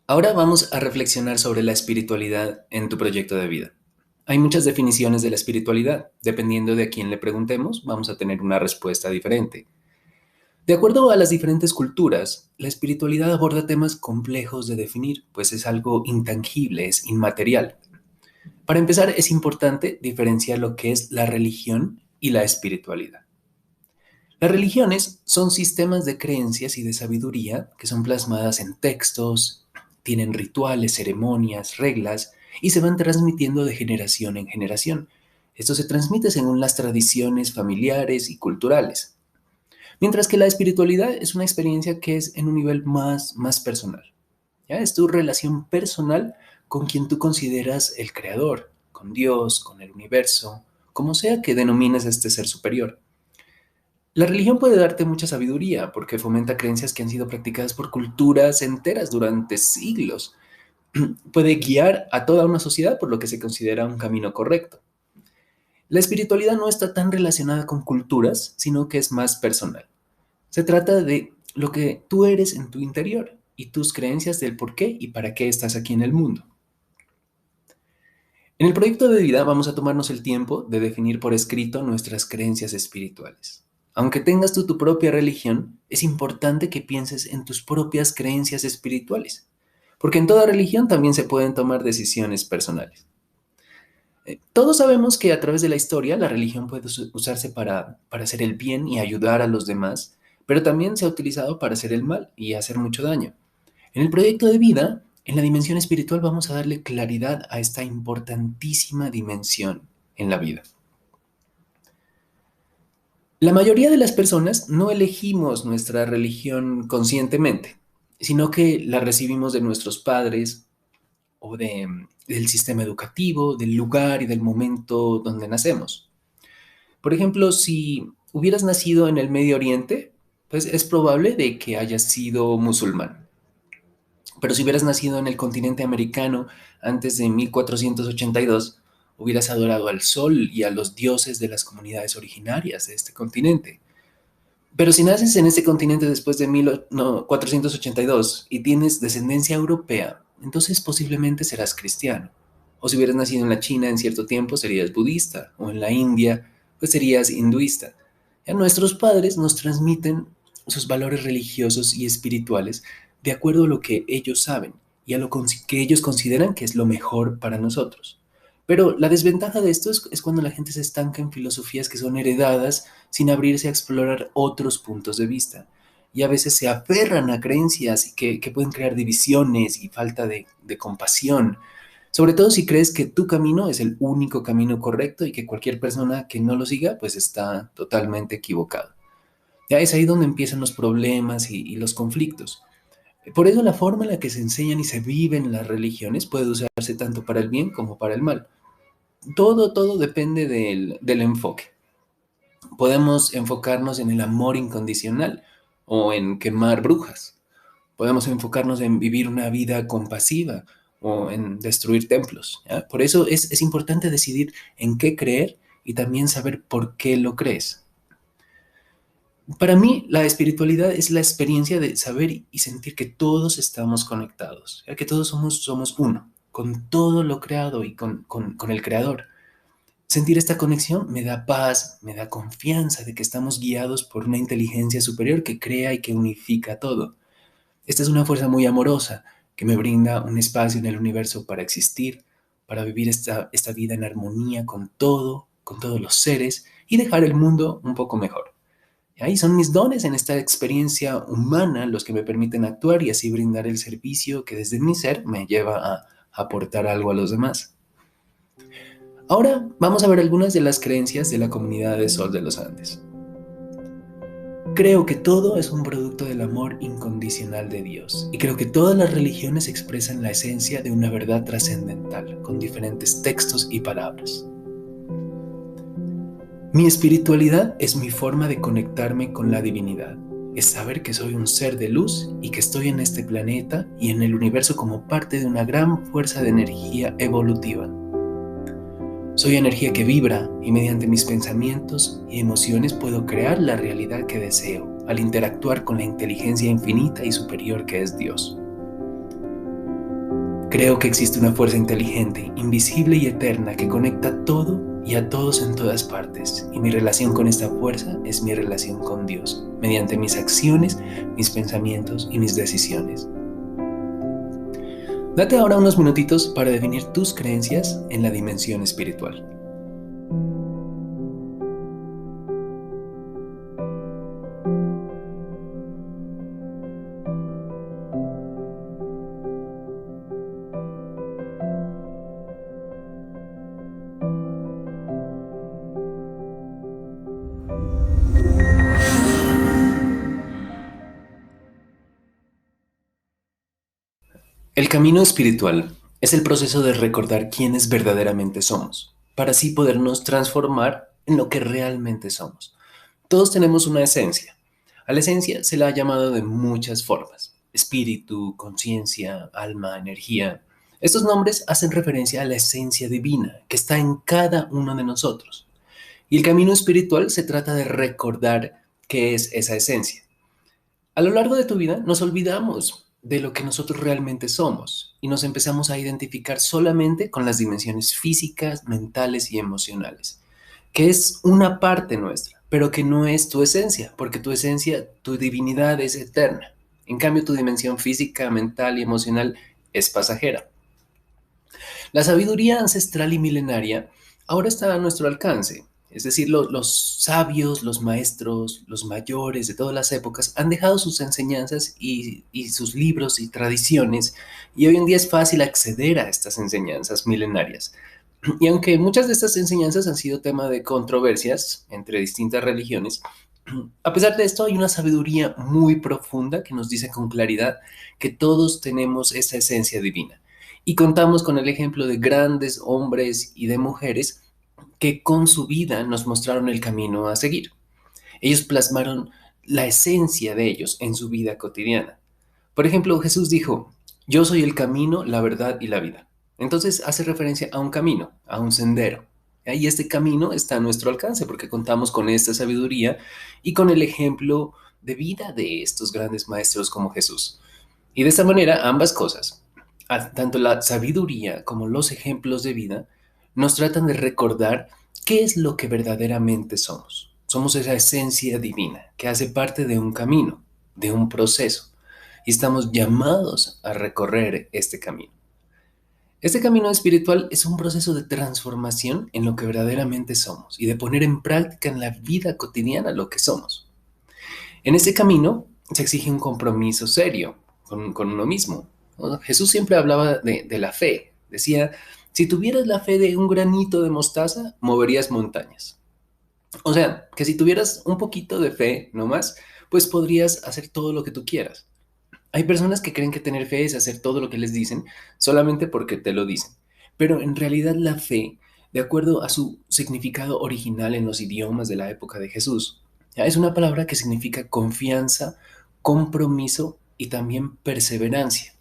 Ahora vamos a reflexionar sobre la espiritualidad en tu proyecto de vida. Hay muchas definiciones de la espiritualidad. Dependiendo de a quién le preguntemos, vamos a tener una respuesta diferente. De acuerdo a las diferentes culturas, la espiritualidad aborda temas complejos de definir, pues es algo intangible, es inmaterial. Para empezar, es importante diferenciar lo que es la religión y la espiritualidad. Las religiones son sistemas de creencias y de sabiduría que son plasmadas en textos, tienen rituales, ceremonias, reglas y se van transmitiendo de generación en generación. Esto se transmite según las tradiciones familiares y culturales. Mientras que la espiritualidad es una experiencia que es en un nivel más personal. ¿Ya? Es tu relación personal con quien tú consideras el creador, con Dios, con el universo, como sea que denomines a este ser superior. La religión puede darte mucha sabiduría porque fomenta creencias que han sido practicadas por culturas enteras durante siglos. Puede guiar a toda una sociedad por lo que se considera un camino correcto. La espiritualidad no está tan relacionada con culturas, sino que es más personal. Se trata de lo que tú eres en tu interior y tus creencias del por qué y para qué estás aquí en el mundo. En el proyecto de vida vamos a tomarnos el tiempo de definir por escrito nuestras creencias espirituales. Aunque tengas tú tu propia religión, es importante que pienses en tus propias creencias espirituales, porque en toda religión también se pueden tomar decisiones personales. Todos sabemos que a través de la historia la religión puede usarse para hacer el bien y ayudar a los demás, pero también se ha utilizado para hacer el mal y hacer mucho daño. En el proyecto de vida, en la dimensión espiritual, vamos a darle claridad a esta importantísima dimensión en la vida. La mayoría de las personas no elegimos nuestra religión conscientemente, sino que la recibimos de nuestros padres o del sistema educativo, del lugar y del momento donde nacemos. Por ejemplo, si hubieras nacido en el Medio Oriente, pues es probable de que hayas sido musulmán. Pero si hubieras nacido en el continente americano antes de 1482, hubieras adorado al sol y a los dioses de las comunidades originarias de este continente. Pero si naces en este continente después de 1482 y tienes descendencia europea, entonces posiblemente serás cristiano. O si hubieras nacido en la China en cierto tiempo, serías budista. O en la India, pues serías hinduista. Ya nuestros padres nos transmiten sus valores religiosos y espirituales de acuerdo a lo que ellos saben y a lo que ellos consideran que es lo mejor para nosotros. Pero la desventaja de esto es cuando la gente se estanca en filosofías que son heredadas sin abrirse a explorar otros puntos de vista. Y a veces se aferran a creencias que pueden crear divisiones y falta de compasión. Sobre todo si crees que tu camino es el único camino correcto y que cualquier persona que no lo siga pues está totalmente equivocado. Ya es ahí donde empiezan los problemas y los conflictos. Por eso la forma en la que se enseñan y se viven las religiones puede usarse tanto para el bien como para el mal. Todo depende del enfoque. Podemos enfocarnos en el amor incondicional o en quemar brujas. Podemos enfocarnos en vivir una vida compasiva o en destruir templos. ¿Ya? Por eso es importante decidir en qué creer y también saber por qué lo crees. Para mí, la espiritualidad es la experiencia de saber y sentir que todos estamos conectados, ¿ya? Que todos somos uno, con todo lo creado y con el creador. Sentir esta conexión me da paz, me da confianza de que estamos guiados por una inteligencia superior que crea y que unifica todo. Esta es una fuerza muy amorosa que me brinda un espacio en el universo para existir, para vivir esta vida en armonía con todo, con todos los seres y dejar el mundo un poco mejor. Y ahí son mis dones en esta experiencia humana los que me permiten actuar y así brindar el servicio que desde mi ser me lleva a aportar algo a los demás. Ahora vamos a ver algunas de las creencias de la comunidad de Sol de los Andes. Creo que todo es un producto del amor incondicional de Dios y creo que todas las religiones expresan la esencia de una verdad trascendental con diferentes textos y palabras. Mi espiritualidad es mi forma de conectarme con la divinidad. Es saber que soy un ser de luz y que estoy en este planeta y en el universo como parte de una gran fuerza de energía evolutiva. Soy energía que vibra y mediante mis pensamientos y emociones puedo crear la realidad que deseo al interactuar con la inteligencia infinita y superior que es Dios. Creo que existe una fuerza inteligente, invisible y eterna que conecta todo y a todos en todas partes. Y mi relación con esta fuerza es mi relación con Dios, mediante mis acciones, mis pensamientos y mis decisiones. Date ahora unos minutitos para definir tus creencias en la dimensión espiritual. El camino espiritual es el proceso de recordar quiénes verdaderamente somos, para así podernos transformar en lo que realmente somos. Todos tenemos una esencia. A la esencia se la ha llamado de muchas formas: espíritu, conciencia, alma, energía. Estos nombres hacen referencia a la esencia divina que está en cada uno de nosotros. Y el camino espiritual se trata de recordar qué es esa esencia. A lo largo de tu vida nos olvidamos de lo que nosotros realmente somos y nos empezamos a identificar solamente con las dimensiones físicas, mentales y emocionales, que es una parte nuestra, pero que no es tu esencia, porque tu esencia, tu divinidad es eterna. En cambio, tu dimensión física, mental y emocional es pasajera. La sabiduría ancestral y milenaria ahora está a nuestro alcance. Es decir, los sabios, los maestros, los mayores de todas las épocas han dejado sus enseñanzas y sus libros y tradiciones, y hoy en día es fácil acceder a estas enseñanzas milenarias. Y aunque muchas de estas enseñanzas han sido tema de controversias entre distintas religiones, a pesar de esto hay una sabiduría muy profunda que nos dice con claridad que todos tenemos esa esencia divina. Y contamos con el ejemplo de grandes hombres y de mujeres que con su vida nos mostraron el camino a seguir. Ellos plasmaron la esencia de ellos en su vida cotidiana. Por ejemplo, Jesús dijo: yo soy el camino, la verdad y la vida. Entonces hace referencia a un camino, a un sendero. Y este camino está a nuestro alcance porque contamos con esta sabiduría y con el ejemplo de vida de estos grandes maestros como Jesús. Y de esta manera, ambas cosas, tanto la sabiduría como los ejemplos de vida, nos tratan de recordar qué es lo que verdaderamente somos. Somos esa esencia divina que hace parte de un camino, de un proceso, y estamos llamados a recorrer este camino. Este camino espiritual es un proceso de transformación en lo que verdaderamente somos y de poner en práctica en la vida cotidiana lo que somos. En este camino se exige un compromiso serio con uno mismo. ¿No? Jesús siempre hablaba de la fe. Decía: si tuvieras la fe de un granito de mostaza, moverías montañas. O sea, que si tuvieras un poquito de fe nomás, pues podrías hacer todo lo que tú quieras. Hay personas que creen que tener fe es hacer todo lo que les dicen solamente porque te lo dicen. Pero en realidad la fe, de acuerdo a su significado original en los idiomas de la época de Jesús, ya es una palabra que significa confianza, compromiso y también perseverancia.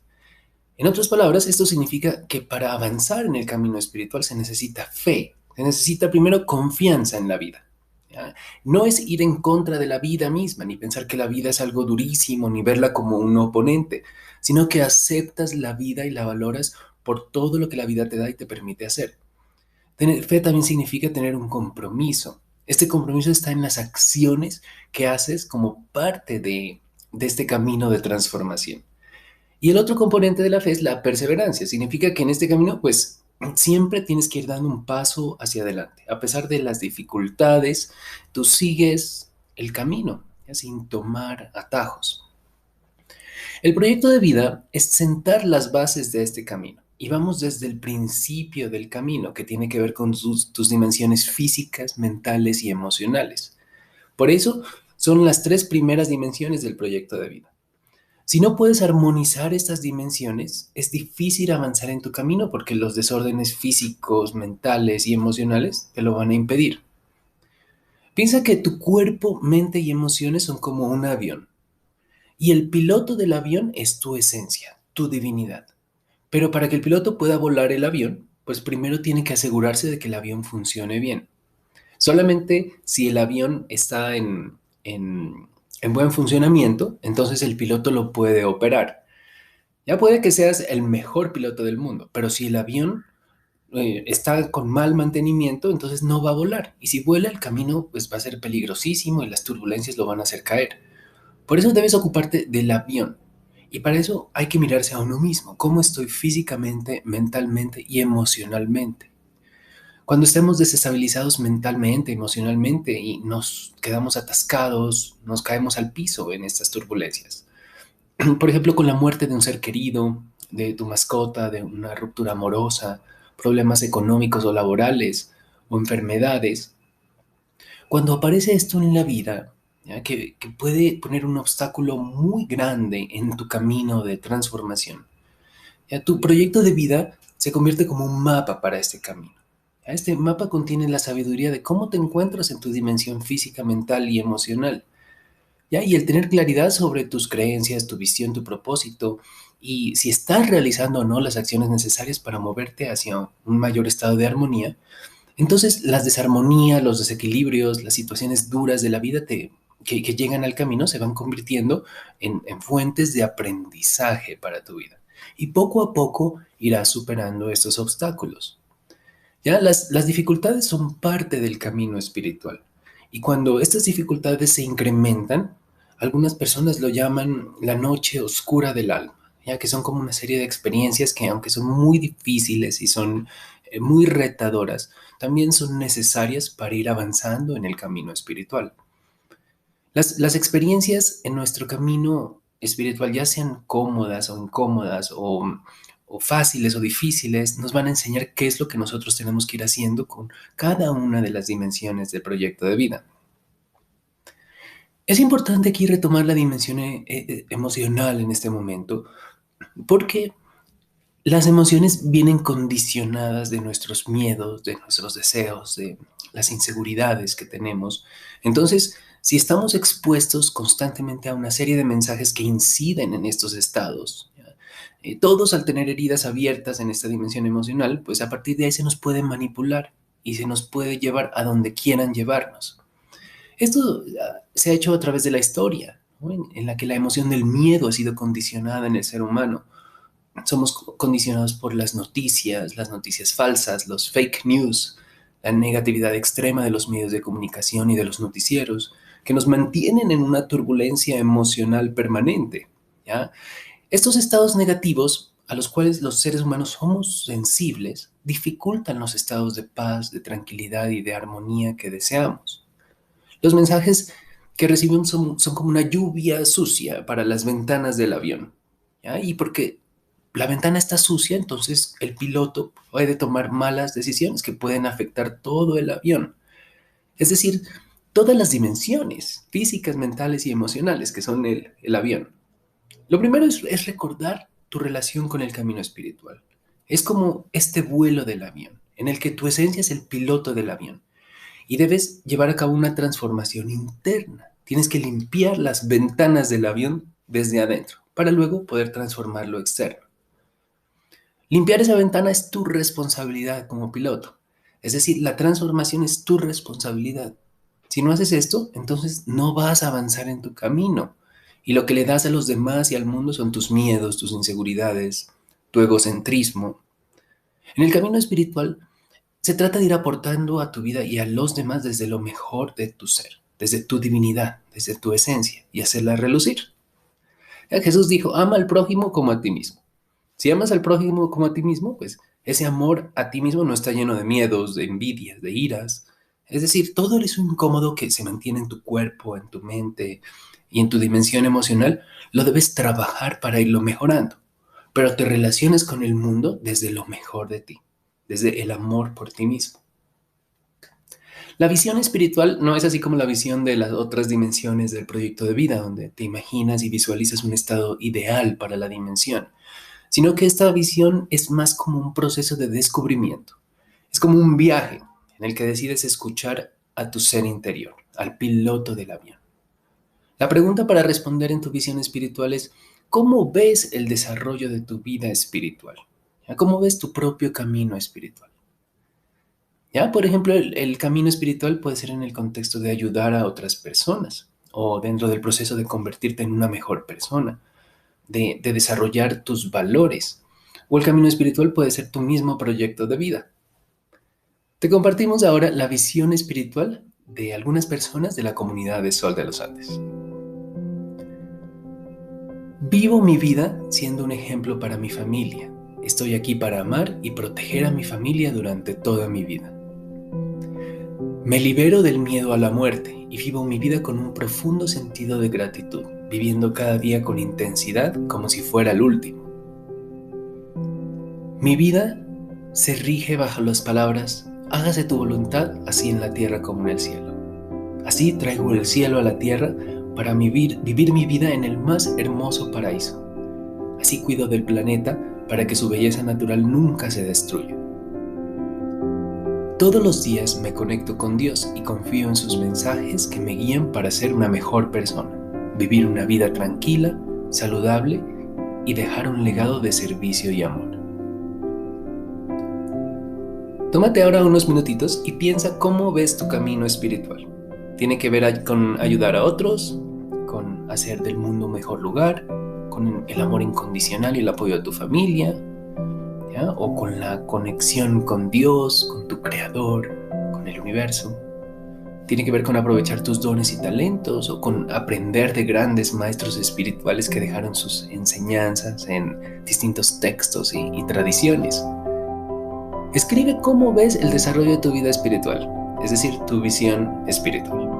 En otras palabras, esto significa que para avanzar en el camino espiritual se necesita fe, se necesita primero confianza en la vida. ¿Ya? No es ir en contra de la vida misma, ni pensar que la vida es algo durísimo, ni verla como un oponente, sino que aceptas la vida y la valoras por todo lo que la vida te da y te permite hacer. Tener fe también significa tener un compromiso. Este compromiso está en las acciones que haces como parte de este camino de transformación. Y el otro componente de la fe es la perseverancia. Significa que en este camino, pues, siempre tienes que ir dando un paso hacia adelante. A pesar de las dificultades, tú sigues el camino, ¿ya? Sin tomar atajos. El proyecto de vida es sentar las bases de este camino. Y vamos desde el principio del camino, que tiene que ver con tus dimensiones físicas, mentales y emocionales. Por eso son las tres primeras dimensiones del proyecto de vida. Si no puedes armonizar estas dimensiones, es difícil avanzar en tu camino porque los desórdenes físicos, mentales y emocionales te lo van a impedir. Piensa que tu cuerpo, mente y emociones son como un avión y el piloto del avión es tu esencia, tu divinidad. Pero para que el piloto pueda volar el avión, pues primero tiene que asegurarse de que el avión funcione bien. Solamente si el avión está en buen funcionamiento, entonces el piloto lo puede operar. Ya puede que seas el mejor piloto del mundo, pero si el avión está con mal mantenimiento, entonces no va a volar. Y si vuela, el camino pues, va a ser peligrosísimo y las turbulencias lo van a hacer caer. Por eso debes ocuparte del avión. Y para eso hay que mirarse a uno mismo, cómo estoy físicamente, mentalmente y emocionalmente. Cuando estemos desestabilizados mentalmente, emocionalmente y nos quedamos atascados, nos caemos al piso en estas turbulencias. Por ejemplo, con la muerte de un ser querido, de tu mascota, de una ruptura amorosa, problemas económicos o laborales o enfermedades. Cuando aparece esto en la vida, ¿ya? Que puede poner un obstáculo muy grande en tu camino de transformación, ¿ya? Tu proyecto de vida se convierte como un mapa para este camino. ¿Ya? Este mapa contiene la sabiduría de cómo te encuentras en tu dimensión física, mental y emocional. ¿Ya? Y el tener claridad sobre tus creencias, tu visión, tu propósito y si estás realizando o no las acciones necesarias para moverte hacia un mayor estado de armonía, entonces las desarmonías, los desequilibrios, las situaciones duras de la vida que llegan al camino se van convirtiendo en fuentes de aprendizaje para tu vida. Y poco a poco irás superando estos obstáculos. Ya las dificultades son parte del camino espiritual. Y cuando estas dificultades se incrementan, algunas personas lo llaman la noche oscura del alma, ya que son como una serie de experiencias que aunque son muy difíciles y son muy retadoras, también son necesarias para ir avanzando en el camino espiritual. Las experiencias en nuestro camino espiritual, ya sean cómodas o incómodas o fáciles o difíciles, nos van a enseñar qué es lo que nosotros tenemos que ir haciendo con cada una de las dimensiones del proyecto de vida. Es importante aquí retomar la dimensión emocional en este momento, porque las emociones vienen condicionadas de nuestros miedos, de nuestros deseos, de las inseguridades que tenemos. Entonces, si estamos expuestos constantemente a una serie de mensajes que inciden en estos estados, ¿ya? Todos al tener heridas abiertas en esta dimensión emocional, pues a partir de ahí se nos puede manipular y se nos puede llevar a donde quieran llevarnos. Esto se ha hecho a través de la historia, ¿no? En la que la emoción del miedo ha sido condicionada en el ser humano. Somos condicionados por las noticias falsas, los fake news, la negatividad extrema de los medios de comunicación y de los noticieros, que nos mantienen en una turbulencia emocional permanente, ¿ya? Estos estados negativos, a los cuales los seres humanos somos sensibles, dificultan los estados de paz, de tranquilidad y de armonía que deseamos. Los mensajes que recibimos son como una lluvia sucia para las ventanas del avión, ¿ya? Y porque la ventana está sucia, entonces el piloto puede tomar malas decisiones que pueden afectar todo el avión. Es decir, todas las dimensiones físicas, mentales y emocionales que son el avión. Lo primero es recordar tu relación con el camino espiritual. Es como este vuelo del avión, en el que tu esencia es el piloto del avión y debes llevar a cabo una transformación interna. Tienes que limpiar las ventanas del avión desde adentro para luego poder transformar lo externo. Limpiar esa ventana es tu responsabilidad como piloto. Es decir, la transformación es tu responsabilidad. Si no haces esto, entonces no vas a avanzar en tu camino. Y lo que le das a los demás y al mundo son tus miedos, tus inseguridades, tu egocentrismo. En el camino espiritual se trata de ir aportando a tu vida y a los demás desde lo mejor de tu ser, desde tu divinidad, desde tu esencia y hacerla relucir. Ya Jesús dijo, ama al prójimo como a ti mismo. Si amas al prójimo como a ti mismo, pues ese amor a ti mismo no está lleno de miedos, de envidias, de iras. Es decir, todo eso incómodo que se mantiene en tu cuerpo, en tu mente y en tu dimensión emocional, lo debes trabajar para irlo mejorando. Pero te relaciones con el mundo desde lo mejor de ti, desde el amor por ti mismo. La visión espiritual no es así como la visión de las otras dimensiones del proyecto de vida, donde te imaginas y visualizas un estado ideal para la dimensión, sino que esta visión es más como un proceso de descubrimiento. Es como un viaje en el que decides escuchar a tu ser interior, al piloto del avión. La pregunta para responder en tu visión espiritual es, ¿cómo ves el desarrollo de tu vida espiritual? ¿Cómo ves tu propio camino espiritual? Ya, por ejemplo, el camino espiritual puede ser en el contexto de ayudar a otras personas o dentro del proceso de convertirte en una mejor persona. de desarrollar tus valores. O el camino espiritual puede ser tu mismo proyecto de vida. Te compartimos ahora la visión espiritual de algunas personas de la comunidad de Sol de los Andes. Vivo mi vida siendo un ejemplo para mi familia. Estoy aquí para amar y proteger a mi familia durante toda mi vida. Me libero del miedo a la muerte y vivo mi vida con un profundo sentido de gratitud, viviendo cada día con intensidad como si fuera el último. Mi vida se rige bajo las palabras: hágase tu voluntad, así en la tierra como en el cielo. Así traigo el cielo a la tierra para vivir mi vida en el más hermoso paraíso. Así cuido del planeta para que su belleza natural nunca se destruya. Todos los días me conecto con Dios y confío en sus mensajes que me guían para ser una mejor persona, vivir una vida tranquila, saludable y dejar un legado de servicio y amor. Tómate ahora unos minutitos y piensa cómo ves tu camino espiritual. ¿Tiene que ver con ayudar a otros, con hacer del mundo un mejor lugar, con el amor incondicional y el apoyo a tu familia, ¿ya? O con la conexión con Dios, con tu creador, con el universo? ¿Tiene que ver con aprovechar tus dones y talentos o con aprender de grandes maestros espirituales que dejaron sus enseñanzas en distintos textos y tradiciones? Escribe cómo ves el desarrollo de tu vida espiritual, es decir, tu visión espiritual.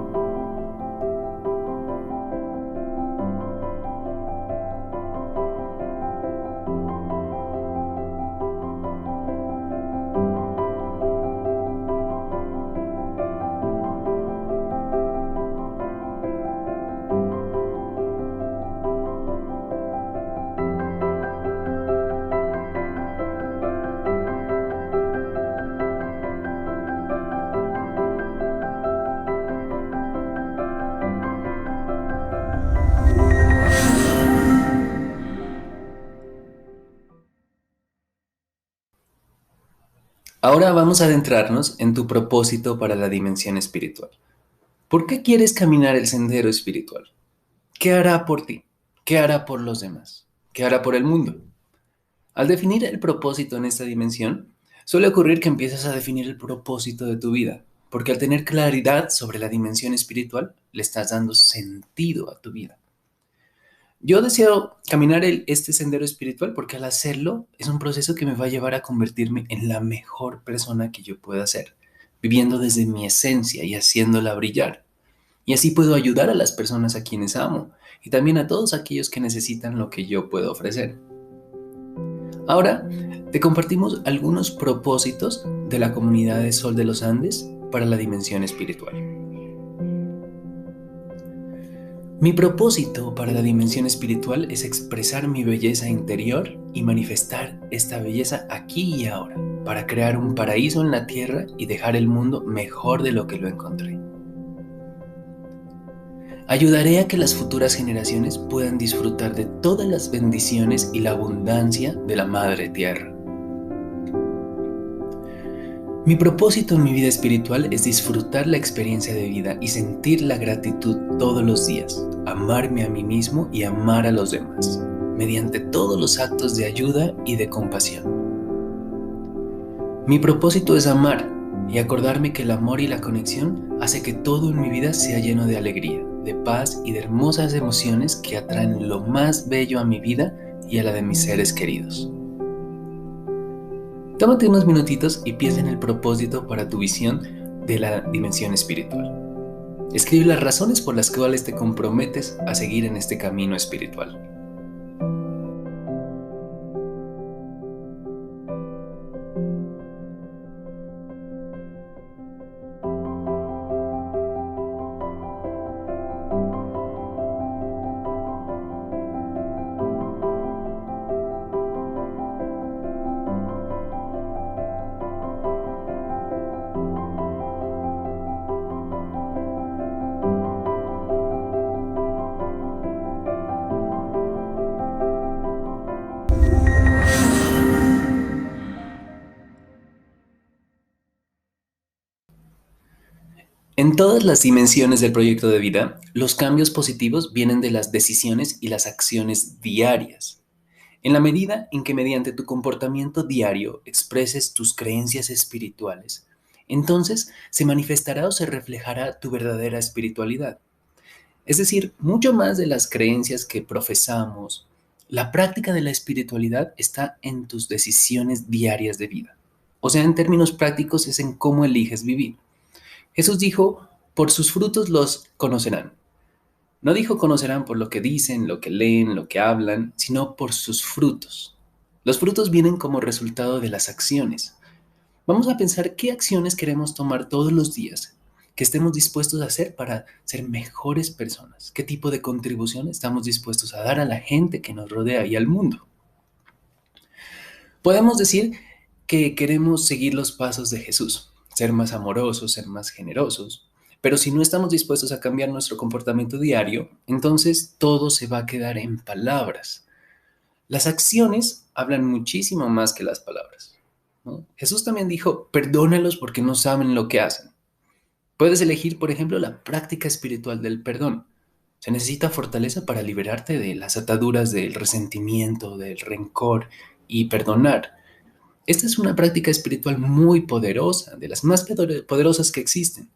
Ahora vamos a adentrarnos en tu propósito para la dimensión espiritual. ¿Por qué quieres caminar el sendero espiritual? ¿Qué hará por ti? ¿Qué hará por los demás? ¿Qué hará por el mundo? Al definir el propósito en esta dimensión, suele ocurrir que empiezas a definir el propósito de tu vida, porque al tener claridad sobre la dimensión espiritual, le estás dando sentido a tu vida. Yo deseo caminar este sendero espiritual porque al hacerlo es un proceso que me va a llevar a convertirme en la mejor persona que yo pueda ser, viviendo desde mi esencia y haciéndola brillar. Y así puedo ayudar a las personas a quienes amo y también a todos aquellos que necesitan lo que yo puedo ofrecer. Ahora te compartimos algunos propósitos de la comunidad de Sol de los Andes para la dimensión espiritual. Mi propósito para la dimensión espiritual es expresar mi belleza interior y manifestar esta belleza aquí y ahora, para crear un paraíso en la tierra y dejar el mundo mejor de lo que lo encontré. Ayudaré a que las futuras generaciones puedan disfrutar de todas las bendiciones y la abundancia de la Madre Tierra. Mi propósito en mi vida espiritual es disfrutar la experiencia de vida y sentir la gratitud todos los días, amarme a mí mismo y amar a los demás, mediante todos los actos de ayuda y de compasión. Mi propósito es amar y acordarme que el amor y la conexión hace que todo en mi vida sea lleno de alegría, de paz y de hermosas emociones que atraen lo más bello a mi vida y a la de mis seres queridos. Tómate unos minutitos y piensa en el propósito para tu visión de la dimensión espiritual. Escribe las razones por las cuales te comprometes a seguir en este camino espiritual. En todas las dimensiones del proyecto de vida, los cambios positivos vienen de las decisiones y las acciones diarias. En la medida en que mediante tu comportamiento diario expreses tus creencias espirituales, entonces se manifestará o se reflejará tu verdadera espiritualidad. Es decir, mucho más de las creencias que profesamos, la práctica de la espiritualidad está en tus decisiones diarias de vida. O sea, en términos prácticos es en cómo eliges vivir. Jesús dijo, por sus frutos los conocerán. No dijo conocerán por lo que dicen, lo que leen, lo que hablan, sino por sus frutos. Los frutos vienen como resultado de las acciones. Vamos a pensar qué acciones queremos tomar todos los días, que estemos dispuestos a hacer para ser mejores personas. ¿Qué tipo de contribución estamos dispuestos a dar a la gente que nos rodea y al mundo? Podemos decir que queremos seguir los pasos de Jesús, ser más amorosos, ser más generosos, pero si no estamos dispuestos a cambiar nuestro comportamiento diario, entonces todo se va a quedar en palabras. Las acciones hablan muchísimo más que las palabras, ¿no? Jesús también dijo, perdónalos porque no saben lo que hacen. Puedes elegir, por ejemplo, la práctica espiritual del perdón. Se necesita fortaleza para liberarte de las ataduras del resentimiento, del rencor y perdonar. Esta es una práctica espiritual muy poderosa, de las más poderosas que existen.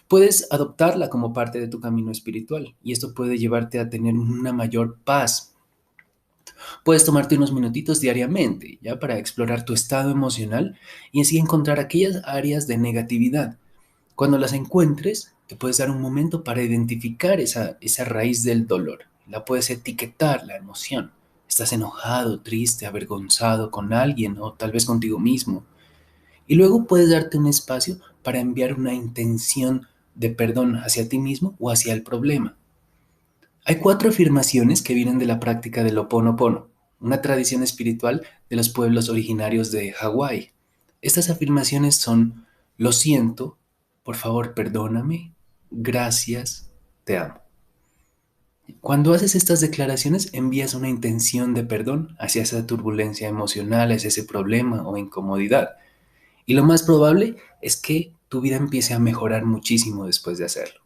Puedes adoptarla como parte de tu camino espiritual y esto puede llevarte a tener una mayor paz. Puedes tomarte unos minutitos diariamente, ya para explorar tu estado emocional y así encontrar aquellas áreas de negatividad. Cuando las encuentres, te puedes dar un momento para identificar esa raíz del dolor. La puedes etiquetar, la emoción. Estás enojado, triste, avergonzado con alguien o tal vez contigo mismo. Y luego puedes darte un espacio para enviar una intención de perdón hacia ti mismo o hacia el problema. Hay 4 afirmaciones que vienen de la práctica del Ho Oponopono, una tradición espiritual de los pueblos originarios de Hawái. Estas afirmaciones son: lo siento, por favor perdóname, gracias, te amo. Cuando haces estas declaraciones, envías una intención de perdón hacia esa turbulencia emocional, hacia ese problema o incomodidad. Y lo más probable es que tu vida empiece a mejorar muchísimo después de hacerlo.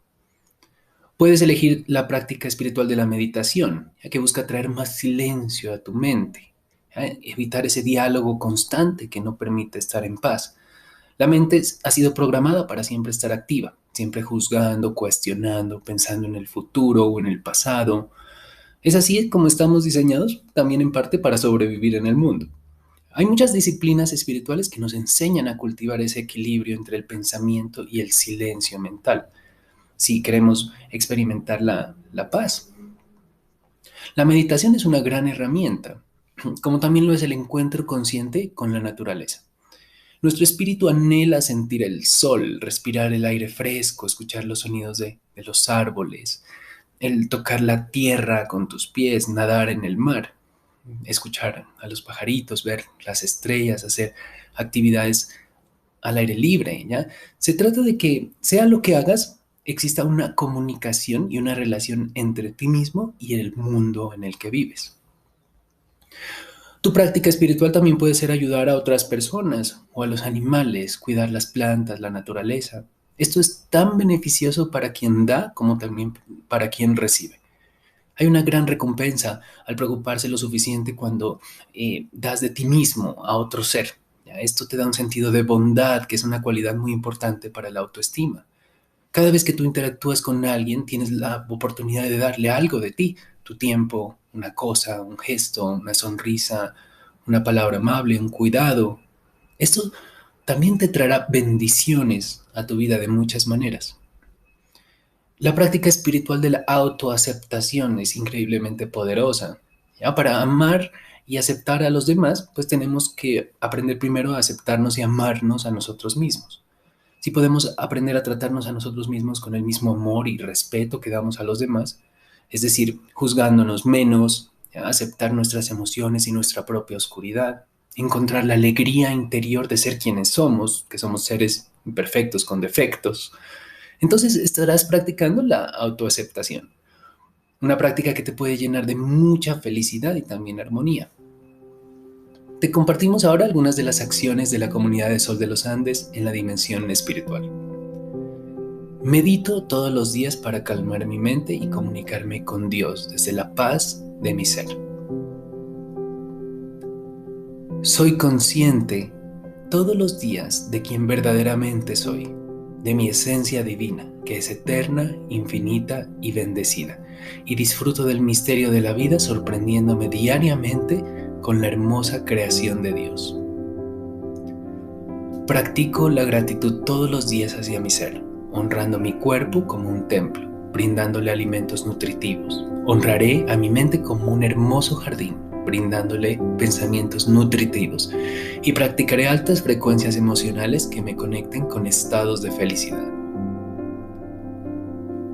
Puedes elegir la práctica espiritual de la meditación, ya que busca traer más silencio a tu mente, evitar ese diálogo constante que no permite estar en paz. La mente ha sido programada para siempre estar activa, siempre juzgando, cuestionando, pensando en el futuro o en el pasado. Es así como estamos diseñados también en parte para sobrevivir en el mundo. Hay muchas disciplinas espirituales que nos enseñan a cultivar ese equilibrio entre el pensamiento y el silencio mental, si queremos experimentar la paz. La meditación es una gran herramienta, como también lo es el encuentro consciente con la naturaleza. Nuestro espíritu anhela sentir el sol, respirar el aire fresco, escuchar los sonidos de los árboles, el tocar la tierra con tus pies, nadar en el mar, escuchar a los pajaritos, ver las estrellas, hacer actividades al aire libre, ¿ya? Se trata de que, sea lo que hagas, exista una comunicación y una relación entre ti mismo y el mundo en el que vives. Tu práctica espiritual también puede ser ayudar a otras personas o a los animales, cuidar las plantas, la naturaleza. Esto es tan beneficioso para quien da como también para quien recibe. Hay una gran recompensa al preocuparse lo suficiente cuando das de ti mismo a otro ser. ¿Ya? Esto te da un sentido de bondad, que es una cualidad muy importante para la autoestima. Cada vez que tú interactúas con alguien, tienes la oportunidad de darle algo de ti, tu tiempo, una cosa, un gesto, una sonrisa, una palabra amable, un cuidado. Esto también te traerá bendiciones a tu vida de muchas maneras. La práctica espiritual de la autoaceptación es increíblemente poderosa. ¿Ya? Para amar y aceptar a los demás, pues tenemos que aprender primero a aceptarnos y amarnos a nosotros mismos. Si podemos aprender a tratarnos a nosotros mismos con el mismo amor y respeto que damos a los demás, es decir, juzgándonos menos, ¿ya? Aceptar nuestras emociones y nuestra propia oscuridad, encontrar la alegría interior de ser quienes somos, que somos seres imperfectos con defectos, entonces estarás practicando la autoaceptación, una práctica que te puede llenar de mucha felicidad y también armonía. Te compartimos ahora algunas de las acciones de la comunidad de Sol de los Andes en la dimensión espiritual. Medito todos los días para calmar mi mente y comunicarme con Dios desde la paz de mi ser. Soy consciente todos los días de quien verdaderamente soy, de mi esencia divina, que es eterna, infinita y bendecida, y disfruto del misterio de la vida sorprendiéndome diariamente con la hermosa creación de Dios. Practico la gratitud todos los días hacia mi ser, honrando mi cuerpo como un templo, brindándole alimentos nutritivos. Honraré a mi mente como un hermoso jardín, brindándole pensamientos nutritivos, y practicaré altas frecuencias emocionales que me conecten con estados de felicidad.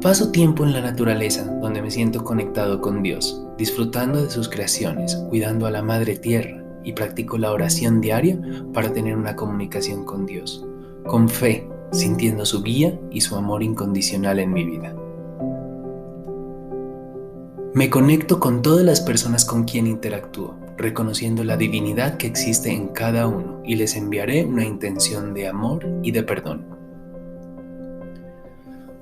Paso tiempo en la naturaleza, donde me siento conectado con Dios, disfrutando de sus creaciones, cuidando a la Madre Tierra, y practico la oración diaria para tener una comunicación con Dios, con fe, sintiendo su guía y su amor incondicional en mi vida. Me conecto con todas las personas con quien interactúo, reconociendo la divinidad que existe en cada uno, y les enviaré una intención de amor y de perdón.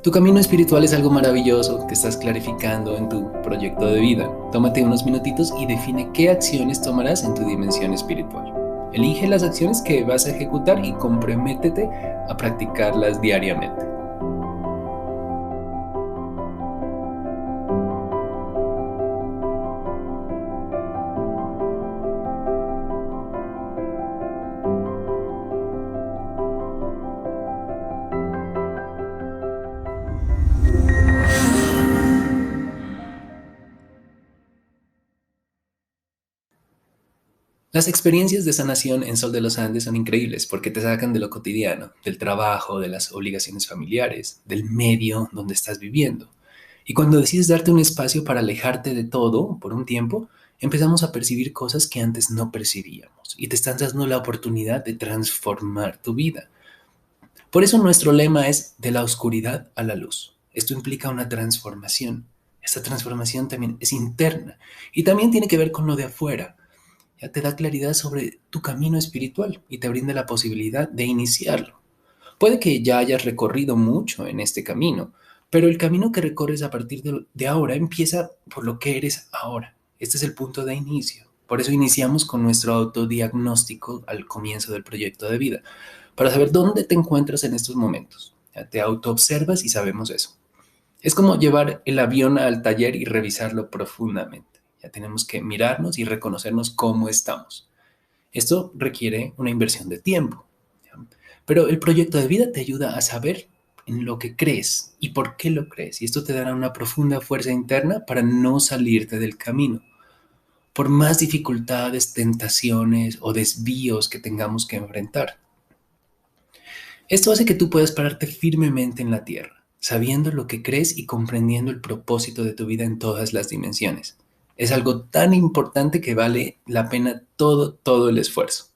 Tu camino espiritual es algo maravilloso que estás clarificando en tu proyecto de vida. Tómate unos minutitos y define qué acciones tomarás en tu dimensión espiritual. Elige las acciones que vas a ejecutar y comprométete a practicarlas diariamente. Las experiencias de sanación en Sol de los Andes son increíbles porque te sacan de lo cotidiano, del trabajo, de las obligaciones familiares, del medio donde estás viviendo. Y cuando decides darte un espacio para alejarte de todo por un tiempo, empezamos a percibir cosas que antes no percibíamos y te estás dando la oportunidad de transformar tu vida. Por eso nuestro lema es de la oscuridad a la luz. Esto implica una transformación. Esta transformación también es interna y también tiene que ver con lo de afuera. Ya te da claridad sobre tu camino espiritual y te brinda la posibilidad de iniciarlo. Puede que ya hayas recorrido mucho en este camino, pero el camino que recorres a partir de ahora empieza por lo que eres ahora. Este es el punto de inicio. Por eso iniciamos con nuestro autodiagnóstico al comienzo del proyecto de vida, para saber dónde te encuentras en estos momentos. Ya te autoobservas y sabemos eso. Es como llevar el avión al taller y revisarlo profundamente. Ya tenemos que mirarnos y reconocernos cómo estamos. Esto requiere una inversión de tiempo, ¿ya? Pero el proyecto de vida te ayuda a saber en lo que crees y por qué lo crees. Y esto te dará una profunda fuerza interna para no salirte del camino. Por más dificultades, tentaciones o desvíos que tengamos que enfrentar. Esto hace que tú puedas pararte firmemente en la tierra, sabiendo lo que crees y comprendiendo el propósito de tu vida en todas las dimensiones. Es algo tan importante que vale la pena todo el esfuerzo.